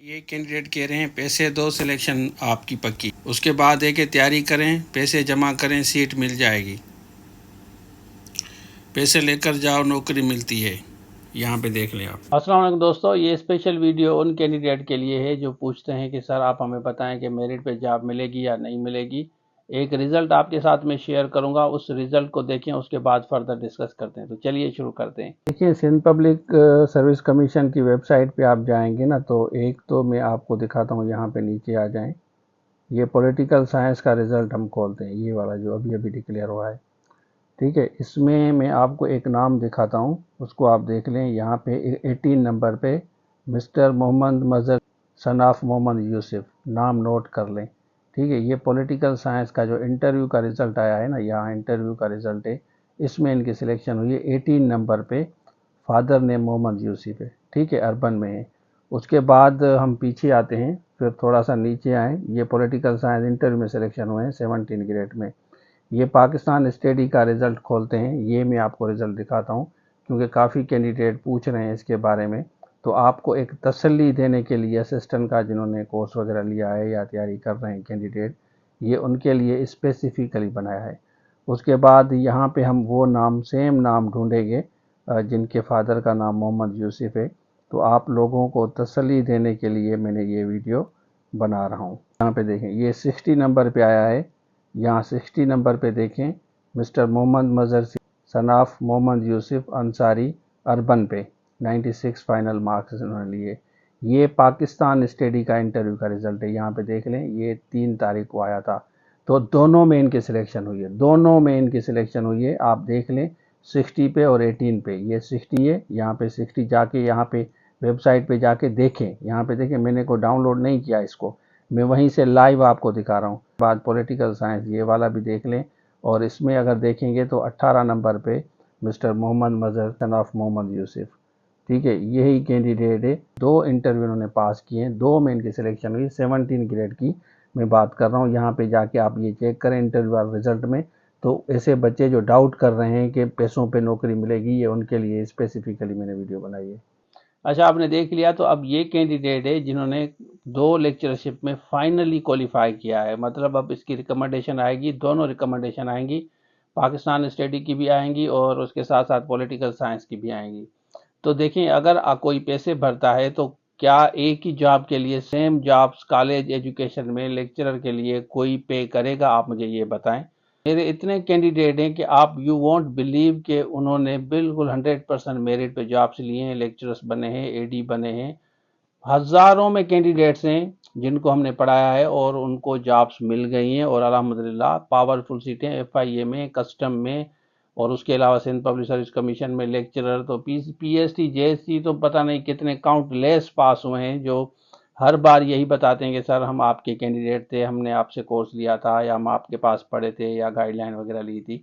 یہ کینڈیڈیٹ کہہ رہے ہیں پیسے دو سلیکشن آپ کی پکی، اس کے بعد ہے کہ تیاری کریں، پیسے جمع کریں، سیٹ مل جائے گی، پیسے لے کر جاؤ نوکری ملتی ہے۔ یہاں پہ دیکھ لیں آپ۔ السلام علیکم دوستو، یہ اسپیشل ویڈیو ان کینڈیڈیٹ کے لیے ہے جو پوچھتے ہیں کہ سر آپ ہمیں بتائیں کہ میرٹ پہ جاب ملے گی یا نہیں ملے گی۔ ایک ریزلٹ آپ کے ساتھ میں شیئر کروں گا، اس ریزلٹ کو دیکھیں، اس کے بعد فردر ڈسکس کرتے ہیں۔ تو چلیے شروع کرتے ہیں۔ دیکھیں، سندھ پبلک سروس کمیشن کی ویب سائٹ پہ آپ جائیں گے نا، تو ایک تو میں آپ کو دکھاتا ہوں، یہاں پہ نیچے آ جائیں، یہ پولیٹیکل سائنس کا ریزلٹ ہم کھولتے ہیں، یہ والا جو ابھی ڈکلیئر ہوا ہے، ٹھیک ہے۔ اس میں آپ کو ایک نام دکھاتا ہوں، اس کو آپ دیکھ لیں۔ یہاں پہ 18 نمبر پہ mister Muhammad Mazhar son of Muhammad یوسف، نام نوٹ کر لیں، ٹھیک ہے۔ یہ پولیٹیکل سائنس کا جو انٹرویو کا ریزلٹ آیا ہے نا، یہاں انٹرویو کا ریزلٹ ہے، اس میں ان کی سلیکشن ہوئی ہے 18 نمبر پہ، فادر نیم محمد یوسف ہے، ٹھیک ہے، اربن میں ہے۔ اس کے بعد ہم پیچھے آتے ہیں، پھر تھوڑا سا نیچے آئیں، یہ پولیٹیکل سائنس انٹرویو میں سلیکشن ہوئے ہیں 17 گریڈ میں۔ یہ پاکستان اسٹڈی کا ریزلٹ کھولتے ہیں، یہ میں آپ کو ریزلٹ دکھاتا ہوں کیونکہ کافی کینڈیڈیٹ پوچھ رہے ہیں اس کے بارے میں، تو آپ کو ایک تسلی دینے کے لیے اسسٹنٹ کا جنہوں نے کورس وغیرہ لیا ہے یا تیاری کر رہے ہیں کینڈیڈیٹ، یہ ان کے لیے اسپیسیفکلی بنایا ہے۔ اس کے بعد یہاں پہ ہم وہ نام، سیم نام ڈھونڈیں گے جن کے فادر کا نام محمد یوسف ہے، تو آپ لوگوں کو تسلی دینے کے لیے میں نے یہ ویڈیو بنا رہا ہوں۔ یہاں پہ دیکھیں، یہ 60 نمبر پہ آیا ہے، یہاں 60 نمبر پہ دیکھیں، mister Muhammad Mazhar son of Muhammad Yusuf Ansari, urban پہ 96 فائنل مارکس انہوں نے لیے۔ یہ پاکستان اسٹڈی کا انٹرویو کا ریزلٹ ہے، یہاں پہ دیکھ لیں، یہ 3 تاریخ کو آیا تھا، تو دونوں میں ان کی سلیکشن ہوئی ہے، دونوں میں ان کی سلیکشن ہوئی ہے۔ آپ دیکھ لیں 60 پہ اور 18 پہ، یہ 60 ہے، یہاں پہ 60 جا کے یہاں پہ ویب سائٹ پہ جا کے دیکھیں، یہاں پہ دیکھیں، میں نے کوئی ڈاؤن لوڈ نہیں کیا اس کو، میں وہیں سے لائیو آپ کو دکھا رہا ہوں۔ بعد پولیٹیکل سائنس یہ والا بھی دیکھ لیں، اور اس میں اگر دیکھیں گے تو 18 نمبر پہ mister Muhammad Mazhar son of Muhammad یوسف، ٹھیک ہے، یہی کینڈیڈیٹ ہے۔ 2 انٹرویو انہوں نے پاس کیے ہیں، 2 میں ان کی سلیکشن ہوئی، 17 گریڈ کی میں بات کر رہا ہوں۔ یہاں پہ جا کے آپ یہ چیک کریں انٹرویو والے رزلٹ میں، تو ایسے بچے جو ڈاؤٹ کر رہے ہیں کہ پیسوں پہ نوکری ملے گی، یہ ان کے لیے اسپیسیفکلی میں نے ویڈیو بنائی ہے۔ اچھا، آپ نے دیکھ لیا، تو اب یہ کینڈیڈیٹ ہے جنہوں نے 2 لیکچرشپ میں فائنلی کوالیفائی کیا ہے، مطلب اب اس کی ریکمنڈیشن آئے گی، دونوں ریکمنڈیشن آئیں گی، پاکستان اسٹڈی کی بھی آئیں گی اور اس کے ساتھ ساتھ پولیٹیکل سائنس کی بھی آئیں گی۔ تو دیکھیں، اگر کوئی پیسے بھرتا ہے تو کیا ایک ہی جاب کے لیے، سیم جابس کالج ایجوکیشن میں لیکچرر کے لیے کوئی پے کرے گا؟ آپ مجھے یہ بتائیں۔ میرے اتنے کینڈیڈیٹ ہیں کہ آپ یو وونٹ بلیو کہ انہوں نے بالکل 100% میرٹ پہ جابس لیے ہیں، لیکچررس بنے ہیں، اے ڈی بنے ہیں، ہزاروں میں کینڈیڈیٹس ہیں جن کو ہم نے پڑھایا ہے اور ان کو جابس مل گئی ہیں، اور الحمدللہ پاورفل سیٹیں ایف آئی اے میں، کسٹم میں، اور اس کے علاوہ سندھ پبلک سروس کمیشن میں لیکچرر، تو P S T, J S T, تو پتہ نہیں کتنے کاؤنٹ لیس پاس ہوئے ہیں، جو ہر بار یہی بتاتے ہیں کہ سر ہم آپ کے کینڈیڈیٹ تھے، ہم نے آپ سے کورس لیا تھا، یا ہم آپ کے پاس پڑھے تھے، یا گائیڈ لائن وغیرہ لی تھی۔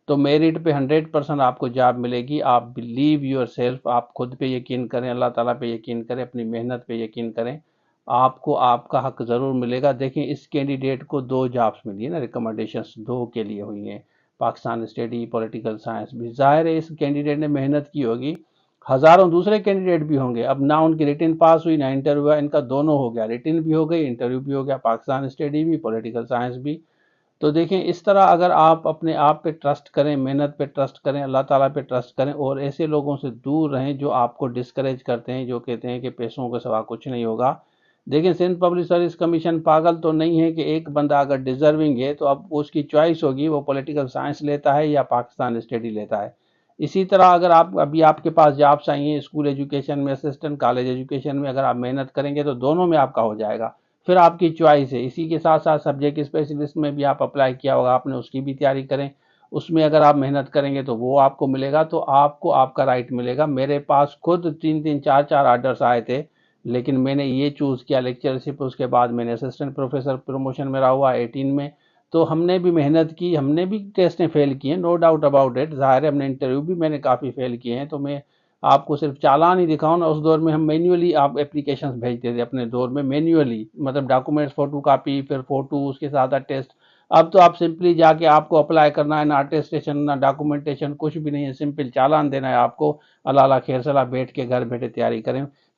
تو میرٹ پہ 100% آپ کو جاب ملے گی، آپ بلیو یور سیلف، آپ خود پہ یقین کریں، اللہ تعالیٰ پہ یقین کریں، اپنی محنت پہ یقین کریں، آپ کو آپ کا حق ضرور ملے گا۔ دیکھیں، اس کینڈیڈیٹ کو 2 جابس ملی ہے نا، ریکمنڈیشنز 2 کے لیے ہوئی ہیں، پاکستان اسٹڈی، پولیٹیکل سائنس بھی۔ ظاہر ہے اس کینڈیڈیٹ نے محنت کی ہوگی، ہزاروں دوسرے کینڈیڈیٹ بھی ہوں گے، اب نہ ان کی ریٹن پاس ہوئی نہ انٹرویو ہوا، ان کا دونوں ہو گیا، ریٹن بھی ہو گئی، انٹرویو بھی ہو گیا، پاکستان اسٹڈی بھی، پولیٹیکل سائنس بھی۔ تو دیکھیں، اس طرح اگر آپ اپنے آپ پہ ٹرسٹ کریں، محنت پہ ٹرسٹ کریں، اللہ تعالیٰ پہ ٹرسٹ کریں، اور ایسے لوگوں سے دور رہیں جو آپ کو ڈسکریج کرتے ہیں، جو کہتے ہیں کہ پیسوں کے سوا کچھ نہیں ہوگا۔ دیکھیں، سندھ پبلک سروس کمیشن پاگل تو نہیں ہے کہ ایک بندہ اگر ڈیزرونگ ہے تو اب اس کی چوائس ہوگی، وہ پولیٹیکل سائنس لیتا ہے یا پاکستان اسٹڈی لیتا ہے۔ اسی طرح اگر آپ کے پاس جابس آئی ہیں اسکول ایجوکیشن میں، اسسٹنٹ کالج ایجوکیشن میں، اگر آپ محنت کریں گے تو دونوں میں آپ کا ہو جائے گا، پھر آپ کی چوائس ہے۔ اسی کے ساتھ ساتھ سبجیکٹ اسپیشلسٹ میں بھی آپ اپلائی کیا ہوگا آپ نے، اس کی بھی تیاری کریں، اس میں اگر آپ محنت کریں گے تو وہ آپ کو ملے گا، تو آپ کو آپ کا رائٹ ملے گا۔ میرے پاس خود 3 4 آرڈرز آئے تھے، لیکن میں نے یہ چوز کیا لیکچرشپ، اس کے بعد میں نے اسسٹنٹ پروفیسر پروموشن میرا ہوا 18 میں۔ تو ہم نے بھی محنت کی، ہم نے بھی ٹیسٹیں فیل کی ہیں، نو ڈاؤٹ اباؤٹ اٹ، ظاہر ہے ہم نے انٹرویو بھی میں نے کافی فیل کیے ہیں، تو میں آپ کو صرف چالان ہی دکھاؤں نا، اس دور میں ہم مینولی آپ اپلیکیشنز بھیجتے تھے، اپنے دور میں مینولی، مطلب ڈاکومنٹس فوٹو کاپی، پھر فوٹو، اس کے ساتھ ٹیسٹ۔ اب تو آپ سمپلی جا کے آپ کو اپلائی کرنا ہے، نہ اٹیسٹیشن نہ ڈاکومنٹیشن، کچھ بھی نہیں ہے، سمپل چالان دینا ہے آپ کو، اللہ اللہ خیر صلاح، بیٹھ کے گھر بیٹھے تیاری کریں۔